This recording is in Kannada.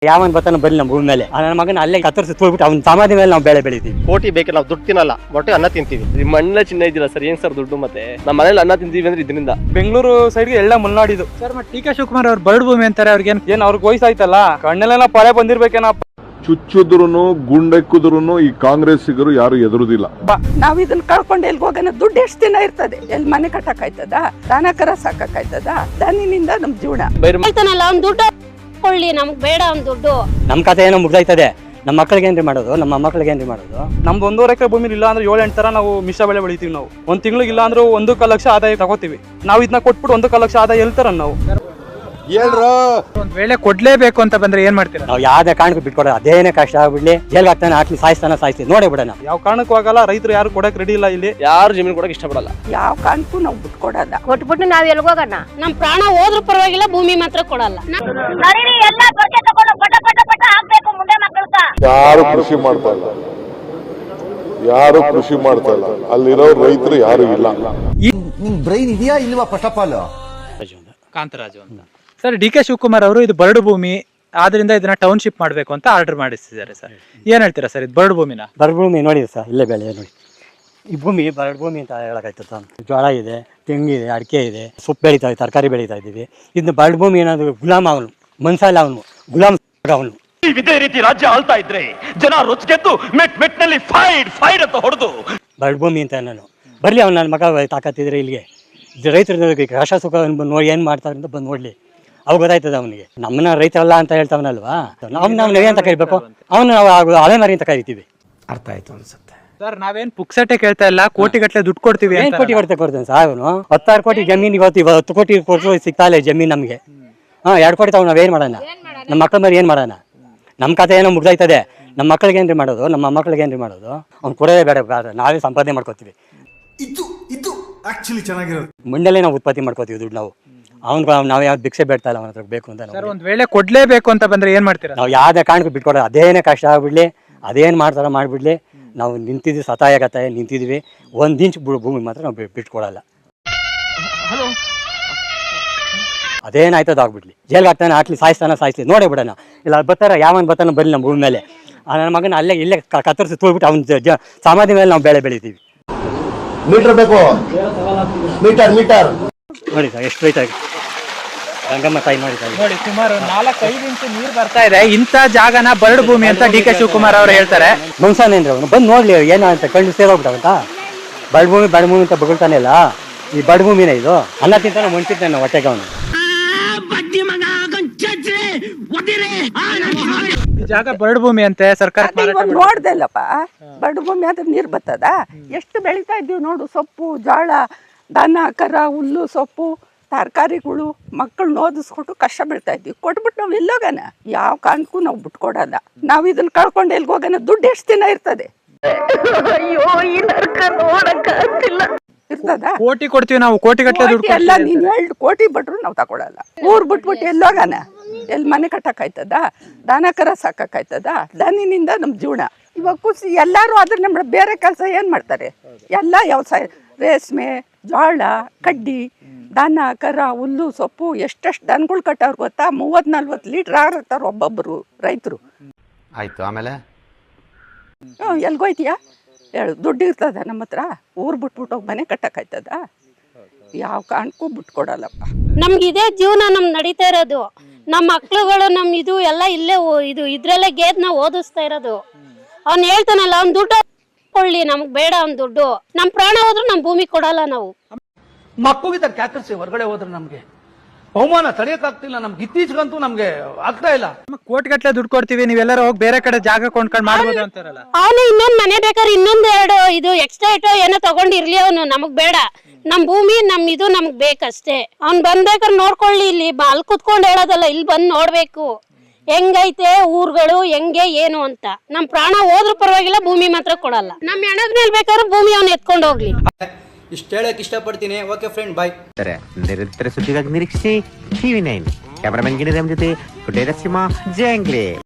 ಯಾವನ್ ಬರ್ತಾನೆ ಬರಲಿ ನಮ್ಮ ಭೂಮಿ ಮೇಲೆ ನನ್ನ ಮಗನ ಅಲ್ಲೇ ಕತ್ತರಿಸಿ ತೋಳ್ಬಿಟ್ಟು ಅವ್ನ ಸಮಾಧಿ ಮೇಲೆ ನಾವು ಬೆಳೆ ಬೆಳಿತೀವಿ. ಕೋಟಿ ಬೇಕಿಲ್ಲ, ನಾವು ದುಡ್ಡು ತಿನ್ನಲ್ಲ, ಒಟ್ಟೆ ಅನ್ನ ತಿಂತೀವಿ. ಈ ಮಣ್ಣೆ ಚಿನ್ನ ಇದ್ದಿಲ್ಲ ಸರ್, ಏನ್ ಸರ್ ದುಡ್ಡು? ಮತ್ತೆ ನಮ್ಮ ಮನೇಲಿ ಅನ್ನ ತಿಂತೀವಿ ಅಂದ್ರೆ ಇದರಿಂದ. ಬೆಂಗಳೂರು ಸೈಡ್ಗೆ ಎಲ್ಲ ಮಲ್ನಾಡಿದು ಸರ್. ಮತ್ತೆ ಡಿ ಕೆ ಶಿವಕುಮಾರ್ ಅವ್ರು ಬರಡು ಭೂಮಿ ಅಂತಾರೆ, ಅವ್ರಿಗೆ ಏನ್ ಅವ್ರಿಗೆ ವಯಸ್ಸಾಯ್ತಲ್ಲ, ಕಣ್ಣಲ್ಲೆಲ್ಲ ಪೊರೆ ಬಂದಿರ್ಬೇಕೇನಪ್ಪ. ಚುಚ್ಚುದ್ರು ಗುಂಡೆಕ್ಕುದ್ರು ಈ ಕಾಂಗ್ರೆಸ್ಸಿಗರು ಯಾರು ಎದುರುದಿಲ್ಲ. ನಾವ್ ಇದನ್ನ ಕಳ್ಕೊಂಡು ಎಲ್ಲಿ ಹೋಗೋಣ? ದುಡ್ಡು ಎಷ್ಟು ದಿನ ಇರ್ತದೆ? ಎಲ್ಲಿ ಮನೆ ಕಟ್ಟಕ್ಕಾಯ್ತದ? ದನ ಕರ ಸಾಕಾಯ್ತದ? ದನಿನಿಂದ ನಮ್ ಜೀವನ ಅವ್ನ್ ದುಡ್ಡು ಕೊಳ್ಳಿ, ನಮ್ಗ್ ಬೇಡ ಅವ್ನ್ ದುಡ್ಡು. ನಮ್ ಕಥೆ ಏನೋ ಮುಗ್ದೈತದೆ. ನಮ್ಮ ಮಕ್ಕಳಿಗೆ ಏನ್ರಿ ಮಾಡೋದು? ನಮ್ಮ ಮಕ್ಕಳಿಗೆ ಏನ್ರಿ ಮಾಡೋದು? ನಮ್ದು 1.5 ಎಕರೆ ಭೂಮಿ ಇಲ್ಲ ಅಂದ್ರೆ 7-8 ತರ ನಾವು ಮಿಶ್ರ ಬೆಳೆ ಬೆಳಿತೀವಿ. ನಾವು ಒಂದ್ ತಿಂಗಳಿಗೆ ಇಲ್ಲ ಅಂದ್ರೆ 1 ಲಕ್ಷ ಆದಾಯ ತಗೋತೀವಿ. ನಾವು ಇದನ್ನ ಕೊಟ್ಬಿಟ್ಟು 1 ಲಕ್ಷ ಆದಾಯ ಹೇಳ್ತಾರ ನಾವು. ಒಂದ್ ವೇಳೆ ಕೊಡ್ಲೇಬೇಕು ಅಂತ ಬಂದ್ರೆ ಏನ್ ಮಾಡ್ತೀರಾ? ನಾವು ಯಾವ್ದೇ ಕಾರಣಕ್ಕೂ ಬಿಟ್ಕೊಡೋದು. ಅದೇನೇ ಕಷ್ಟ ಆಗ್ಬಿಡ್ಲಿ, ಜೈಲ್ಗೆ ಹಾಕ್ತಾನೆ, ಹಾಕ್ಲಿ, ಸಾಯಿಸ್ತೀವಿ, ನೋಡೇ ಬಿಡೋಣ. ಯಾವ ಕಾರಣಕ್ಕೂ ಆಗಲ್ಲ. ರೈತರು ಯಾರು ಕೊಡಕ್ ರೆಡಿ ಇಲ್ಲ. ಇಲ್ಲಿ ಯಾರು ಜಮೀನು ಕೊಡಕ್ ಇಷ್ಟಪಡಲ್ಲ. ಯಾವ ಕಾರಣಕ್ಕೂ ನಾವು ಬಿಟ್ಕೊಡಲ್ಲ. ಕೊಟ್ಬಿಟ್ಟು ನಾವ್ ಎಲ್ಗೋಗೋಣ? ನಮ್ ಪ್ರಾಣ ಹೋದ್ರೂ ಪರವಾಗಿಲ್ಲ, ಭೂಮಿ ಮಾತ್ರ ಕೊಡಲ್ಲ. ಯಾರು ಕೃಷಿ ಮಾಡ್ತಾ ಇಲ್ಲ, ಯಾರು ಕೃಷಿ ಮಾಡ್ತಾ ಇಲ್ಲ. ಅಲ್ಲಿರೋ ರೈತರು ಯಾರು ಇಲ್ಲ. ನಿಮ್ ಬ್ರೈನ್ ಇದೆಯಾ ಇಲ್ವಾ? ಫಸ್ಟ್ ಆಫ್ ಆಲ್ ಕಾಂತರಾಜು ಅಂತ ಸರ್. ಡಿ ಕೆ ಶಿವಕುಮಾರ್ ಅವರು ಇದು ಬರಡು ಭೂಮಿ ಆದ್ರಿಂದ ಇದನ್ನ ಟೌನ್ಶಿಪ್ ಮಾಡ್ಬೇಕು ಅಂತ ಆರ್ಡರ್ ಮಾಡಿಸಿದ್ದಾರೆ ಸರ್. ಏನ್ ಹೇಳ್ತೀರಾ ಸರ್? ಇದು ಬರಡು ಭೂಮಿನ? ಬರಡು ಭೂಮಿ ನೋಡಿ ಸರ್, ಇಲ್ಲೇ ಬೆಳೆ ನೋಡಿ. ಈ ಭೂಮಿ ಬರಡು ಭೂಮಿ ಅಂತ ಹೇಳಕ್ಕಾಯ್ತದ? ಜೋಳ ಇದೆ, ತೆಂಗಿದೆ, ಅಡಿಕೆ ಇದೆ, ಸೊಪ್ಪು ಬೆಳೀತಾ ಇದ್ದೀವಿ, ತರಕಾರಿ ಬೆಳೀತಾ ಇದ್ದೀವಿ. ಇದನ್ನ ಬರಡು ಭೂಮಿ ಏನಾದ್ರು ಗುಲಾಮ ಅವನು, ಮನ್ಸಲ್ಲ ಅವನು, ಗುಲಾಮ ಅವನು. ಇದೇ ರೀತಿ ರಾಜ್ಯ ಆಳ್ತಾ ಇದ್ರೆ ಜನ ರುಚಿಗೆದ್ದು ಮೆಟ್ನಲ್ಲಿ ಫೈಡ್ ಅಂತ ಹೊಡೆದು ಬರಡು ಭೂಮಿ ಅಂತ ನಾನು ಬರ್ಲಿ, ಅವ್ನು ನನ್ನ ಮಗ ತಾಕತ್ತಿದ್ರೆ ಇಲ್ಲಿಗೆ ರೈತರು ಕಷ್ಟ ಸುಖ ನೋಡಿ ಏನು ಮಾಡ್ತಾರೆ ಅಂತ ಬಂದು ನೋಡ್ಲಿ, ಅವಾಗ ಗೊತ್ತಾಯ್ತದ ಅವನಿಗೆ. ನಮ್ಮನ್ನ ರೈತರಲ್ಲ ಅಂತ ಹೇಳ್ತಾವನಲ್ವಾ, ನಾವು ಅಂತ ಕರಿಬೇಕು, ಅವನು ನಾವು ಅಲೆಮಾರಿ ಅಂತ ಕರಿತೀವಿ. ಅರ್ಥ ಆಯ್ತು ಅನ್ಸುತ್ತೆ ಸರ್. ನಾವೇನ್ ಪುಕ್ಸಟ್ಟೆ ಕೇಳ್ತಾ ಇಲ್ಲ, ಕೋಟಿಗಟ್ಟಲೆ ದುಡ್ಡು ಕೊಡ್ತೀವಿ. ಏನ್ ಕೋಟಿ ಕೊಡ್ತೇನೆ ಸರ್? ಅವನು 16 ಕೋಟಿ ಜಮೀನು, ಇವತ್ತು 10 ಕೋಟಿ ಕೊಟ್ಟರು ಸಿಗ್ತಾ ಇಲ್ಲ ಜಮೀನು ನಮಗೆ. 2 ಕೋಟಿ ತಗೊಂಡು ನಾವೇನ್ ಮಾಡೋಣ? ನಮ್ಮ ಮಕ್ಕಳ ಮೇಲೆ ಏನ್ ಮಾಡೋಣ? ನಮ್ಮ ಕಥೆ ಏನೋ ಮುಗ್ದೈತದೆ. ನಮ್ಮ ಮಕ್ಕಳಿಗೆ ಏನ್ರಿ ಮಾಡೋದು? ನಮ್ಮ ಮಕ್ಕಳಿಗೆ ಏನ್ರಿ ಮಾಡೋದು? ಅವ್ನು ಕೊಡೋದೇ ಬೇಡ, ನಾವೇ ಸಂಪಾದನೆ ಮಾಡ್ಕೋತೀವಿ. ಇದು ಆಕ್ಚುಲಿ ಚೆನ್ನಾಗಿರೋದು. ಮುಂದೆಲ್ಲೇ ನಾವು ಉತ್ಪತ್ತಿ ಮಾಡ್ಕೋತೀವಿ ದುಡ್ಡು. ನಾವು ಯಾವ್ದು ಭಿಕ್ಷೆ ಬೇಡ್ತಾ ಇಲ್ಲ ಅವನ ಹತ್ರ ಬೇಕು ಅಂತ. ಸರ್, ಒಂದ್ ವೇಳೆ ಕೊಡ್ಲೇಬೇಕು ಅಂತ ಬಂದ್ರೆ ಏನ್ ಮಾಡ್ತೀರಾ? ನಾವು ಯಾವ್ದೇ ಕಾರಣಕ್ಕೂ ಬಿಟ್ಕೊಡೋದು. ಅದೇನೇ ಕಷ್ಟ ಆಗ್ಬಿಡ್ಲಿ, ಅದೇನ್ ಮಾಡ್ತಾರ ಮಾಡ್ಬಿಡ್ಲಿ, ನಾವು ನಿಂತಿದ್ವಿ, ಸತಾಯಗತಾಯ ನಿಂತಿದ್ವಿ. 1 ಇಂಚ್ ಭೂಮಿ ಮಾತ್ರ ನಾವು ಬಿಟ್ಕೊಡಲ್ಲ. ಅದೇನಾಯ್ತದ ಆಗ್ಬಿಡ್ಲಿ, ಜೈಲ್ಗೆ ಹಾಕ್ತಾನೆ, ಹಾಕ್ಲಿ, ಸಾಯಿಸ್ತೀವಿ, ನೋಡೇ ಬಿಡೋಣ. ಇಲ್ಲ ಬರ್ತಾರ, ಯಾವನ್ ಬರ್ತಾನೆ ಬರಲಿ ನಮ್ಮ ಭೂಮಿ ಮೇಲೆ. ನನ್ನ ಮಗನ ಅಲ್ಲೇ ಇಲ್ಲೇ ಕತ್ತರಿಸಿ ತೋಳ್ಬಿಟ್ಟು ಅವ್ನ ಸಮಾಧಿ ಮೇಲೆ ನಾವು ಬೆಳೆ ಬೆಳಿತೀವಿ. ಮೀಟರ್ ಬೇಕು, ಮೀಟರ್ ನೋಡಿ ಸರ್, ಎಷ್ಟು ರೈತ ಗಂಗಮ್ಮ ತಾಯಿ ನೋಡಿ ಸರ್, ನೋಡಿ ಸುಮಾರು 4-5 ಇಂಚು ನೀರು ಬರ್ತಾ ಇದೆ. ಇಂಥ ಜಾಗನ ಬರಡು ಭೂಮಿ ಅಂತ ಡಿ ಕೆ ಶಿವಕುಮಾರ್ ಅವರು ಹೇಳ್ತಾರೆ. ಮನುಷ್ಯನೇನ್ರಿ ಅವನು? ಬಂದು ನೋಡ್ಲಿ ಏನೋ ಅಂತ ಕಣ್ಣು ಸೇರೋಗ್ಬಿಟ್ಟವಂತ. ಬರಡು ಭೂಮಿ ಅಂತ ಬಗಳ್ತಾನೆ ಇಲ್ಲ. ಈ ಬರಡು ಭೂಮಿನೇ ಇದು. ಅನ್ನ ತಿಂತಾನೆ, ಮುಂಚಿರ್ತಾನೆ ಹೊಟ್ಟೆಗೆ ಅವನು. ಈ ಜಾಗ ಬರಡು ಭೂಮಿ ಅಂತೆ ಸರ್ಕಾರ ನೋಡ್ದೆ ಇಲ್ಲಪ್ಪ. ಬರಡು ಭೂಮಿ ಆದ್ರೆ ನೀರ್ ಬರ್ತದ? ಎಷ್ಟು ಬೆಳಿತಾ ಇದ್ದೀವಿ ನೋಡು. ಸೊಪ್ಪು, ಜೋಳ, ದನ ಕರ, ಹುಲ್ಲು, ಸೊಪ್ಪು, ತರಕಾರಿಗಳು, ಮಕ್ಕಳನ್ನ ಓದಿಸ್ಕೊಟ್ಟು ಕಷ್ಟ ಬೀಳ್ತಾ ಇದ್ವಿ. ಕೊಟ್ಬಿಟ್ಟು ನಾವು ಎಲ್ಲೋಗೋಣ? ಯಾವ ಕಾರಣಕ್ಕೂ ನಾವು ಬಿಟ್ಕೊಡಲ್ಲ. ನಾವ್ ಇದನ್ನ ಕಳ್ಕೊಂಡು ಎಲ್ಲಿ ಹೋಗೋಣ? ದುಡ್ಡು ಎಷ್ಟು ದಿನ ಇರ್ತದೆ? ಇರ್ತದ? ಕೋಟಿ ಕೊಡ್ತೀವಿ ನಾವು, ಕೋಟಿಗಟ್ಟಲೆ ದುಡ್ಡು ಎಲ್ಲ. ನೀನ್ 2 ಕೋಟಿ ಬಿಟ್ರು ನಾವು ತಗೊಳಲ್ಲ. ಊರ್ ಬಿಟ್ಬಿಟ್ಟು ಎಲ್ಲೋಗೋಣ? ಎಲ್ಲಿ ಮನೆ ಕಟ್ಟಕ್ಕಾಯ್ತದ? ದನ ಕರ ಸಾಕಾಯ್ತದ? ದನಿನಿಂದ ನಮ್ ಜೀವನ. ಇವಾಗ ಖುಷಿ ಎಲ್ಲಾರು ಅದ್ರ ನಮ್ಮ ಬೇರೆ ಕೆಲಸ ಏನ್ ಮಾಡ್ತಾರೆ? ಎಲ್ಲ ವ್ಯವಸಾಯ, ರೇಷ್ಮೆ, ಜೋಳ, ಕಡ್ಡಿ, ದನ ಕರ, ಹುಲ್ಲು, ಸೊಪ್ಪು. ಎಷ್ಟೆಷ್ಟು ದನಗಳು ಕಟ್ಟವ್ರು ಗೊತ್ತಾ? 30-40 ಲೀಟರ್ ಆಗಿರ್ತಾರ ಒಬ್ಬೊಬ್ಬರು ರೈತರು. ಆಯ್ತು, ಆಮೇಲೆ ಎಲ್ಗೋಯ್ತೀಯಾ ಹೇಳು? ದುಡ್ಡು ಇರ್ತದ ನಮ್ಮ ಹತ್ರ? ಊರ್ ಬಿಟ್ಬಿಟ್ಟು ಮನೆ ಕಟ್ಟಕ್ಕಾಯ್ತದ? ಯಾವ ಕಾರಣಕ್ಕೂ ಬಿಟ್ಕೊಡಲ್ಲಪ್ಪ. ನಮ್ಗೆ ಇದೇ ಜೀವನ ನಮ್ ನಡೀತಾ ಇರೋದು. ನಮ್ಮ ಮಕ್ಳುಗಳು ನಮ್ ಇದು ಎಲ್ಲ ಇಲ್ಲೇ ಇದ್ರಲ್ಲೇ ಗೇದ್ನ ಓದಿಸ್ತಾ ಇರೋದು. ಅವ್ನ್ ಹೇಳ್ತಾನಲ್ಲ, ಅವ್ನ್ ದುಡ್ಡು ಕೊಳ್ಳಿ, ನಮ್ಗ್ ಬೇಡ ಅವ್ನ್ ದುಡ್ಡು. ನಮ್ ಪ್ರಾಣ ಹೋದ್ರು ನಮ್ ಭೂಮಿ ಕೊಡಲ್ಲ ನಾವು. ಮಕ್ಕಳಿಗೆ ಕ್ಯಾಕರ್ಸಿ ಹೊರಗಡೆ ಹೋದ್ರೆ ನಮ್ಗೆ ಅವಮಾನ ತಡೆಯಕ್ಕಾಗ್ತಿಲ್ಲ. ನಮ್ಗೆ ಇತ್ತೀಚೆಗಂತೂ ನಮ್ಗೆ ಆಗ್ತಾ ಇಲ್ಲ. ಕೋಟಿಗಟ್ಟಲೆ ದುಡ್ಡು ಕೊಡ್ತೀವಿ, ನೀವೆಲ್ಲರೂ ಹೋಗಿ ಬೇರೆ ಕಡೆ ಜಾಗ ಕೊಂಡ್ಕೊಂಡು ಮಾಡ್ಬೋದು ಅಂತಾರಲ್ಲ. ಅವನು ಇನ್ನೊಂದ್ ಮನೆ ಬೇಕಾದ್ರೆ 2 ಇದು ಎಕ್ಸ್ಟ್ರಾ ಇಟ್ಟು ಏನೋ ತಗೊಂಡಿರ್ಲಿ, ಅವನು ನಮಗ್ ಬೇಡ. ನಮ್ ಭೂಮಿ ನಮ್ ಇದು ನಮಗ್ ಬೇಕಷ್ಟೇ. ಅವ್ನ್ ಬಂದ್ಬೇಕಾದ್ರೆ ನೋಡ್ಕೊಳ್ಳಿ. ಇಲ್ಲಿ ಅಲ್ಲಿ ಕುತ್ಕೊಂಡ್ ಹೇಳೋದಲ್ಲ, ಇಲ್ಲಿ ಬಂದ್ ನೋಡ್ಬೇಕು ಹೆಂಗೈತೆ ಊರುಗಳು, ಹೆಂಗೆ ಏನು ಅಂತ. ನಮ್ ಪ್ರಾಣ ಹೋದ್ರೂ ಪರವಾಗಿಲ್ಲ, ಭೂಮಿ ಮಾತ್ರ ಕೊಡಲ್ಲ. ನಮ್ ಹೆಣದ ಮೇಲೆ ಬೇಕಾದ್ರೆ ಭೂಮಿ ಅವ್ನು ಎತ್ಕೊಂಡು ಹೋಗ್ಲಿ. ಇಷ್ಟ ಹೇಳಕ್ ಇಷ್ಟಪಡ್ತೀನಿ. ಓಕೆ ಫ್ರೆಂಡ್, ಬಾಯ್. ನಿರಂತರ ಸುದ್ದಿಗಾಗಿ ನಿರೀಕ್ಷಿಸಿ TV9. ಕ್ಯಾಮರಾಮನ್ ಗಿಣಿ ಜೊತೆ ಜಂಗ್ಲಿ.